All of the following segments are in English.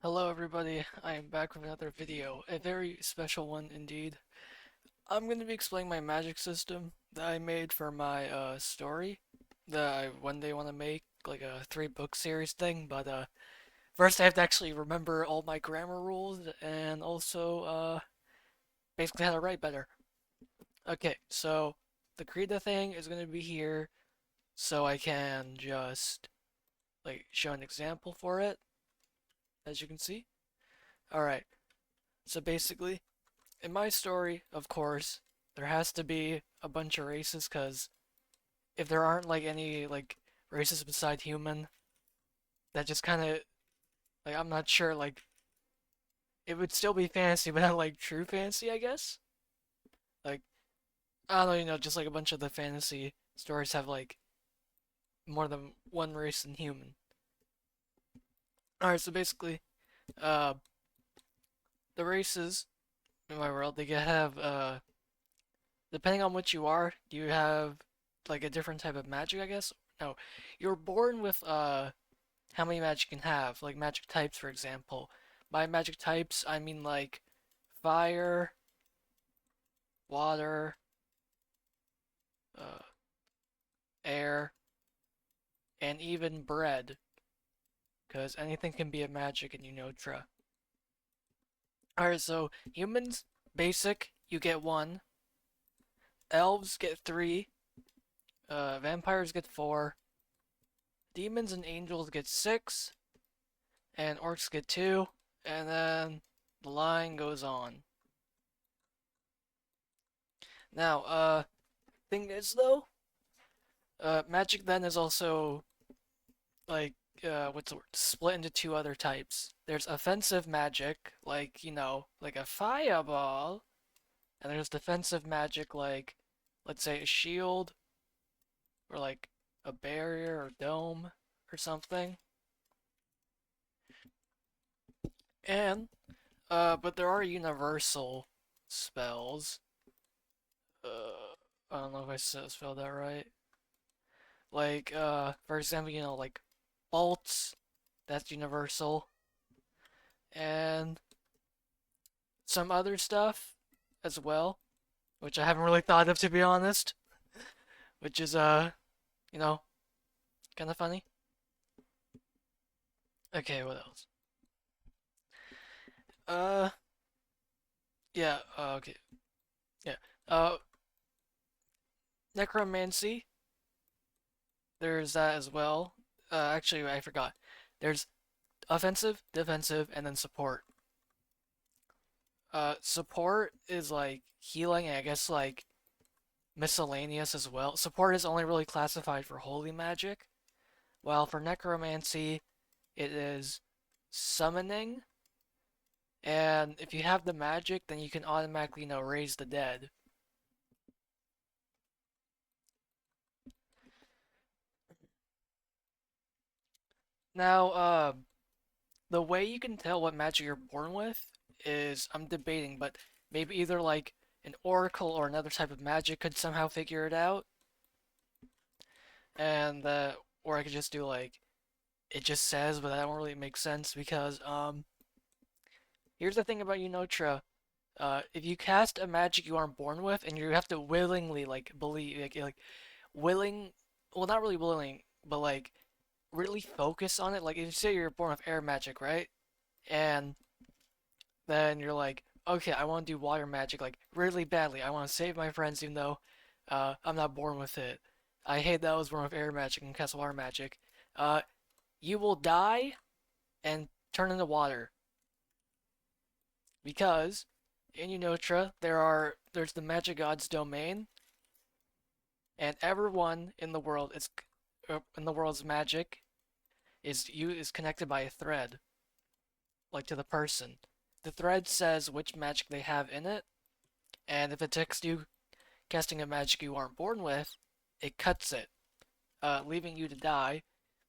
Hello everybody, I am back with another video, a very special one indeed. I'm going to be explaining my magic system that I made for my story that I one day want to make, like a 3-book series thing, but first I have to actually remember all my grammar rules and also basically how to write better. Okay, so the Krita thing is going to be here so I can just like show an example for it, as you can see. Alright, so basically in my story, of course, there has to be a bunch of races because if there aren't like any like races beside human, that just kind of like I'm not sure like it would still be fantasy, but not like true fantasy, I guess. Like I don't know, just like a bunch of the fantasy stories have like more than one race than human. All right, so basically, uh, the races in my world they can have depending on what you are, do you have like a different type of magic, I guess? No, you're born with how many magic you can have, like magic types, for example. By magic types, I mean like fire, water, uh, air, and even bread, because anything can be a magic in Unotra. Alright, so humans, basic, you get one. Elves get three. Vampires get four. Demons and angels get six. And orcs get two. And then the line goes on. Now, thing is though, magic then is also like what's the word? Split into two other types. There's offensive magic, like, like a fireball, and there's defensive magic like let's say a shield or like a barrier or dome or something. And but there are universal spells. I don't know if I spelled that right. Like for example, like bolts, that's universal. And some other stuff as well, which I haven't really thought of to be honest, which is you know, kind of funny. Okay, what else? Uh, yeah, okay, yeah. Uh, necromancy, there's that as well. Actually, I forgot. There's offensive, defensive, and then support. Support is like healing, and I guess like miscellaneous as well. Support is only really classified for holy magic, while for necromancy, it is summoning. And if you have the magic, then you can automatically, raise the dead. Now, the way you can tell what magic you're born with is, I'm debating, but maybe either like an oracle or another type of magic could somehow figure it out. And, or I could just do like, it just says, but that don't really make sense because, here's the thing about Unotra. If you cast a magic you aren't born with, and you have to willingly, like, believe, like willing, well, not really willing, but like really focus on it. Like, if you say you're born with air magic, right? And then you're like, okay, I want to do water magic, like, really badly. I want to save my friends, even though I'm not born with it. I hate that I was born with air magic and cast water magic. Uh, you will die and turn into water because in Unotra there's the magic god's domain, and everyone in the world is in the world's magic is connected by a thread, like to the person. The thread says which magic they have in it, and if it detects you casting a magic you aren't born with, it cuts it, leaving you to die,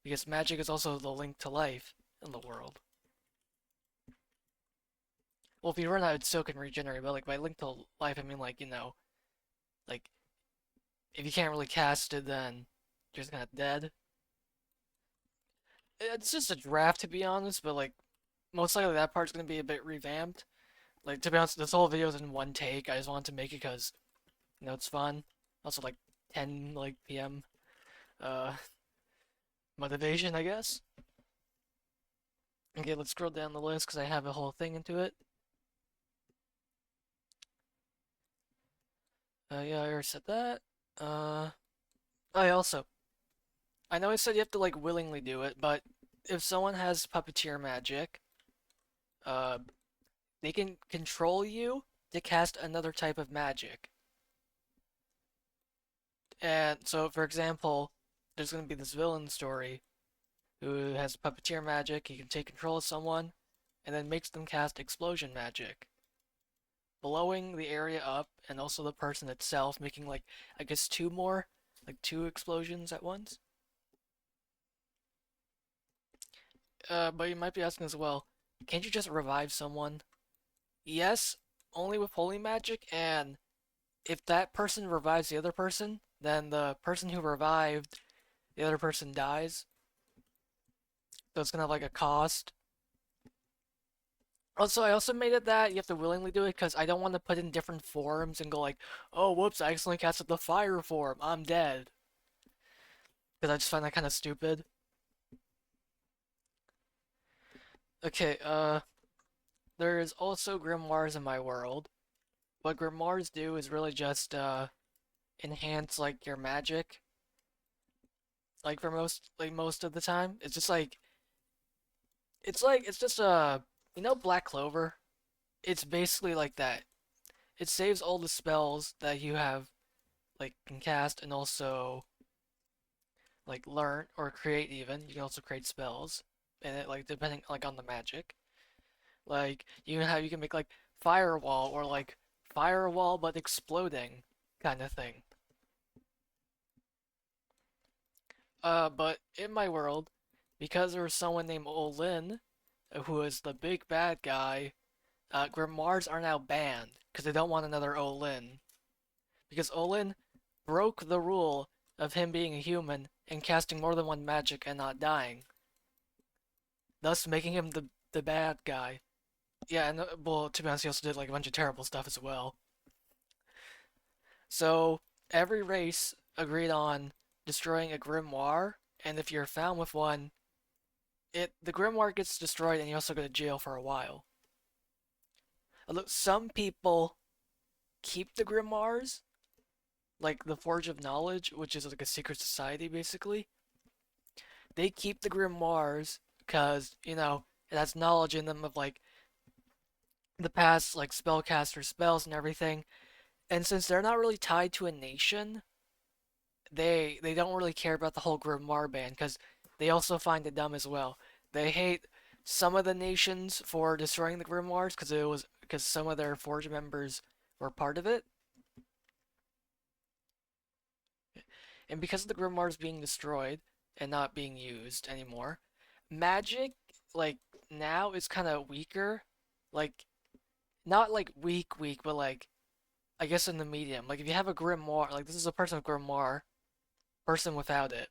because magic is also the link to life in the world. Well, if you run out, it still can regenerate, but like by link to life, I mean like, like if you can't really cast it, then you're just kind of dead. It's just a draft to be honest, but like most likely that part's gonna be a bit revamped. Like, to be honest, this whole video's in one take. I just wanted to make it because, it's fun. Also, like, 10, like, p.m. Uh, motivation, I guess. Okay, let's scroll down the list because I have a whole thing into it. Yeah, I already said that. I also, I know I said you have to, like, willingly do it, but if someone has puppeteer magic, uh, they can control you to cast another type of magic. And so, for example, there's going to be this villain story who has puppeteer magic. He can take control of someone and then makes them cast explosion magic, blowing the area up and also the person itself, making, like, I guess two explosions at once. But you might be asking as well, can't you just revive someone? Yes, only with holy magic, and if that person revives the other person, then the person who revived the other person dies. So it's gonna have like a cost. Also, I also made it that you have to willingly do it because I don't want to put in different forms and go like, oh, whoops, I accidentally casted the fire form. I'm dead. Because I just find that kind of stupid. Okay, there is also grimoires in my world. What grimoires do is really just, enhance, like, your magic. Like, for most of the time. It's just, Black Clover? It's basically like that. It saves all the spells that you have, like, can cast and also, like, learn or create even. You can also create spells. And it, like, depending, like, on the magic. Like, you can make, like, firewall or, like, firewall but exploding kind of thing. But in my world, because there was someone named Olin, who is the big bad guy, grimoires are now banned because they don't want another Olin. Because Olin broke the rule of him being a human and casting more than one magic and not dying, thus making him the bad guy. Yeah, and well, to be honest, he also did like a bunch of terrible stuff as well. So every race agreed on destroying a grimoire, and if you're found with one, the grimoire gets destroyed, and you also go to jail for a while. Although some people keep the grimoires, like the Forge of Knowledge, which is like a secret society basically. They keep the grimoires because it has knowledge in them of like the past like spellcaster spells and everything. And since they're not really tied to a nation, they don't really care about the whole grimoire ban because they also find it dumb as well. They hate some of the nations for destroying the grimoires because some of their forge members were part of it. And because of the grimoires being destroyed and not being used anymore, magic, like, now is kind of weaker. Like, not like weak, but like, I guess in the medium. Like, if you have a grimoire, like, this is a person with grimoire, person without it.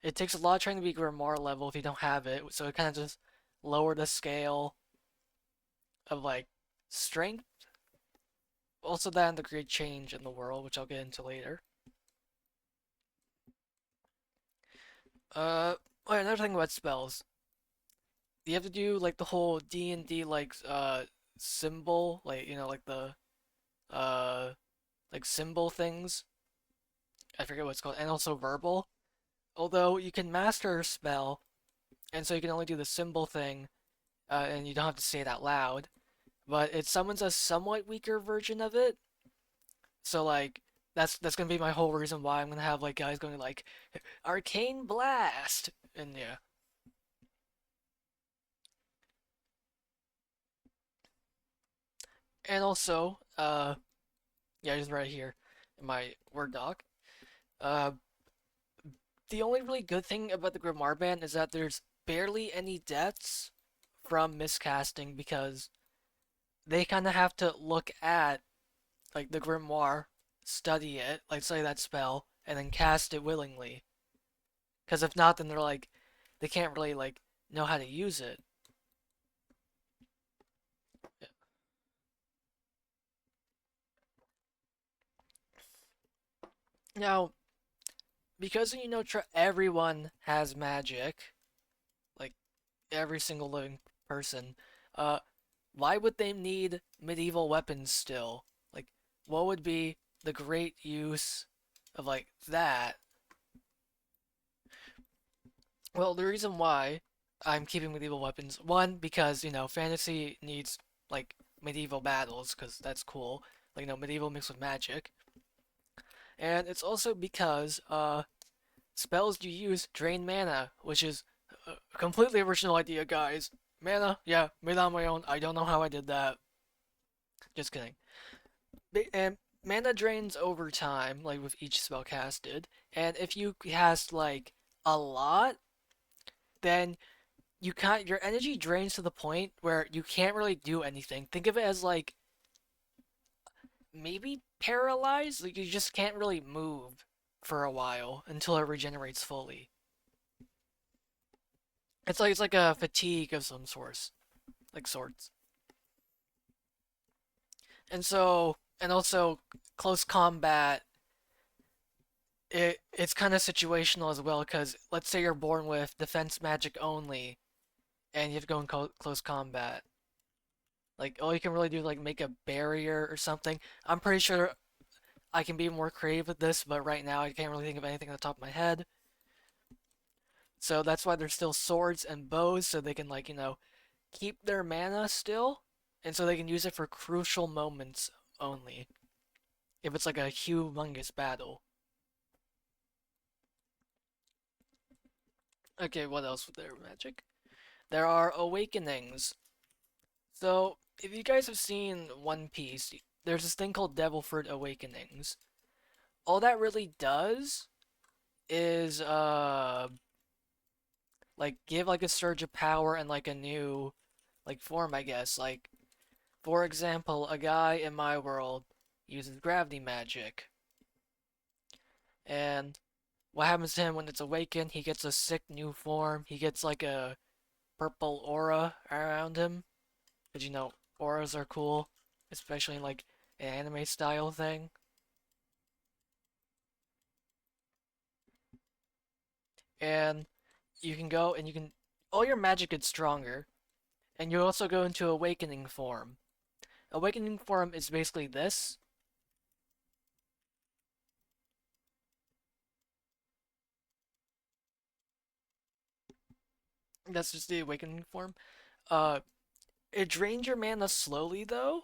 It takes a lot of trying to be grimoire level if you don't have it, so it kind of just lower the scale of, like, strength. Also, that and the great change in the world, which I'll get into later. Oh, another thing about spells. You have to do like the whole D&D like symbol, like like the uh like symbol things. I forget what it's called, and also verbal. Although you can master a spell, and so you can only do the symbol thing, and you don't have to say it out loud. But it summons a somewhat weaker version of it. So like that's gonna be my whole reason why I'm gonna have like guys going like Arcane Blast, and yeah. And also, yeah, just right here in my Word doc. Uh, the only really good thing about the Grimoire ban is that there's barely any deaths from miscasting because they kind of have to look at like the Grimoire, study it, like study that spell, and then cast it willingly. Because if not, then they can't really like know how to use it. Now, because everyone has magic, like every single living person, uh, why would they need medieval weapons still? Like, what would be the great use of like that? Well, the reason why I'm keeping medieval weapons, one, because, fantasy needs like medieval battles, because that's cool. Like, medieval mixed with magic. And it's also because spells you use drain mana, which is a completely original idea, guys. Mana, yeah, made on my own. I don't know how I did that. Just kidding. And mana drains over time, like with each spell casted. And if you cast like a lot, then your energy drains to the point where you can't really do anything. Think of it as like maybe paralyzed. Like you just can't really move for a while until it regenerates fully. It's like a fatigue of some sorts, like sorts. And also close combat. It's kind of situational as well because let's say you're born with defense magic only, and you have to go in close combat. Like all you can really do like make a barrier or something. I'm pretty sure I can be more creative with this, but right now I can't really think of anything on the top of my head. So that's why there's still swords and bows, so they can like, keep their mana still, and so they can use it for crucial moments only. If it's like a humongous battle. Okay, what else with their magic? There are awakenings. So, if you guys have seen One Piece, there's this thing called Devil Fruit Awakenings. All that really does is like give like a surge of power and like a new like form, I guess. Like for example, a guy in my world uses gravity magic. And what happens to him when it's awakened? He gets a sick new form. He gets like a purple aura around him. But auras are cool, especially in like an anime style thing. And you can go and you can all your magic gets stronger, and you also go into awakening form. Awakening form is basically this. That's just the awakening form. Uh, it drains your mana slowly though,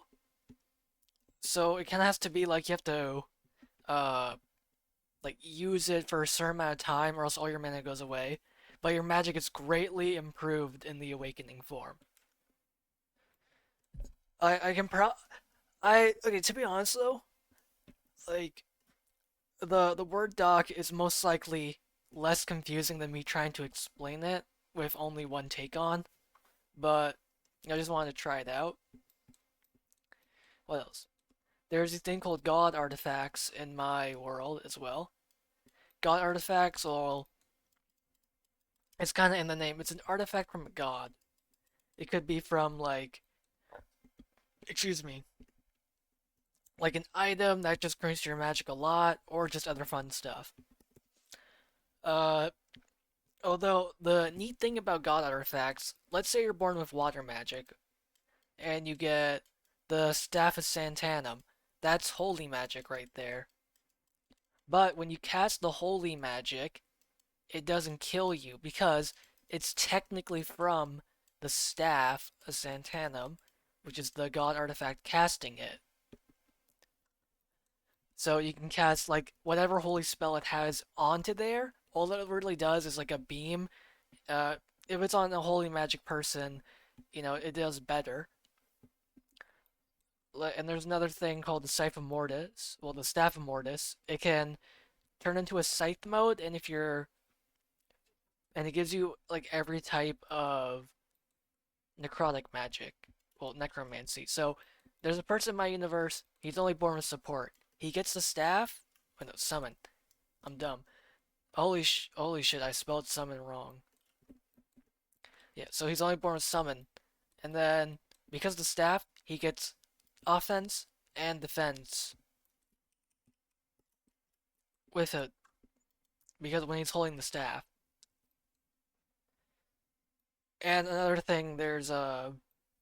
so it kind of has to be like you have to uh like use it for a certain amount of time, or else all your mana goes away. But your magic is greatly improved in the awakening form. I can pro I okay, to be honest though, like the word doc is most likely less confusing than me trying to explain it with only one take on, but I just wanted to try it out. What else? There's a thing called God artifacts in my world as well. God artifacts, or it's kind of in the name. It's an artifact from a god. It could be from like, excuse me, like an item that just grants your magic a lot, or just other fun stuff. Uh, Although the neat thing about god artifacts, let's say you're born with water magic, and you get the Staff of Santanum. That's holy magic right there. But when you cast the holy magic, it doesn't kill you because it's technically from the Staff of Santanum, which is the god artifact casting it. So you can cast like whatever holy spell it has onto there. All that it really does is like a beam. Uh, if it's on a holy magic person, it does better. And there's another thing called the Scythe of Mortis. Well, the Staff of Mortis. It can turn into a scythe mode, and it gives you like every type of necrotic magic. Well, necromancy. So there's a person in my universe. He's only born with support. He gets the staff. Oh no, summon. I'm dumb. Holy shit! I spelled summon wrong. Yeah, so he's only born with summon. And then, because of the staff, he gets offense and defense with it. Because when he's holding the staff. And another thing, there's the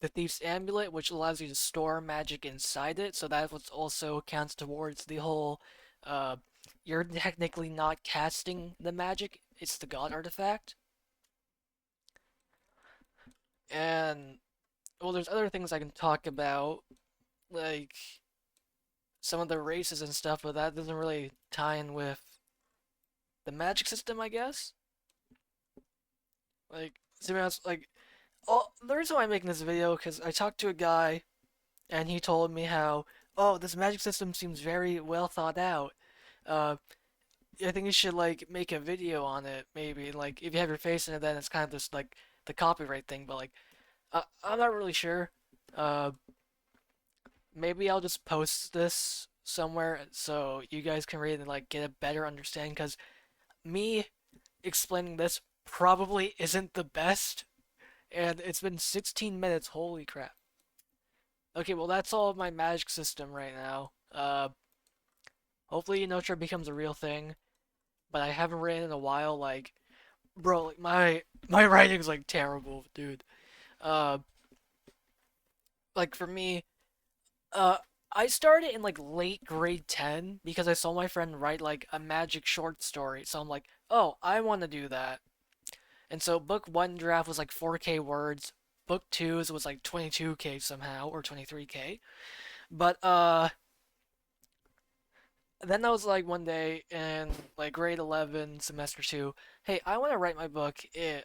Thief's Amulet, which allows you to store magic inside it, so that also counts towards the whole, uh, you're technically not casting the magic, it's the god artifact. And, well, there's other things I can talk about, like some of the races and stuff, but that doesn't really tie in with the magic system, I guess. Like, to be honest, like, the reason why I'm making this video, because I talked to a guy, and he told me how, oh, this magic system seems very well thought out. Uh, I think you should, like, make a video on it, maybe. Like, if you have your face in it, then it's kind of just, like, the copyright thing, but, like, I'm not really sure. Uh, Maybe I'll just post this somewhere so you guys can read and, like, get a better understanding, because me explaining this probably isn't the best, and it's been 16 minutes, holy crap. Okay, well that's all of my magic system right now. Hopefully Inotra becomes a real thing, but I haven't written in a while, like, bro, like, my writing's, like, terrible, dude. Uh, like, for me, uh, I started in, like, late grade 10 because I saw my friend write, like, a magic short story, so I'm like, oh, I want to do that. And so book 1 draft was like 4K words. Book 2's was like 22K somehow, or 23K. But then I was like one day in like grade 11, semester 2, hey, I want to write my book in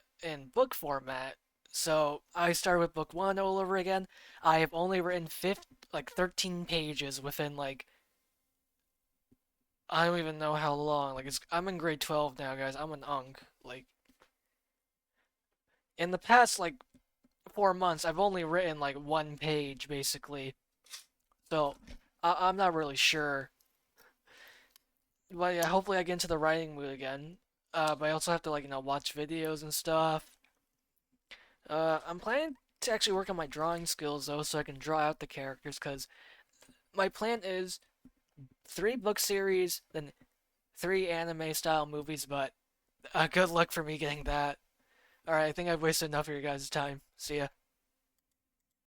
book format. So I started with book 1 all over again. I have only written 13 pages within like, I don't even know how long. Like I'm in grade 12 now, guys. I'm an unk. Like in the past like 4 months, I've only written like 1 page basically. So I'm not really sure. But yeah, hopefully I get into the writing mood again. But I also have to like watch videos and stuff. I'm planning to actually work on my drawing skills though, so I can draw out the characters. Cause my plan is 3 book series, then 3 anime style movies. But good luck for me getting that. All right, I think I've wasted enough of your guys' time. See ya.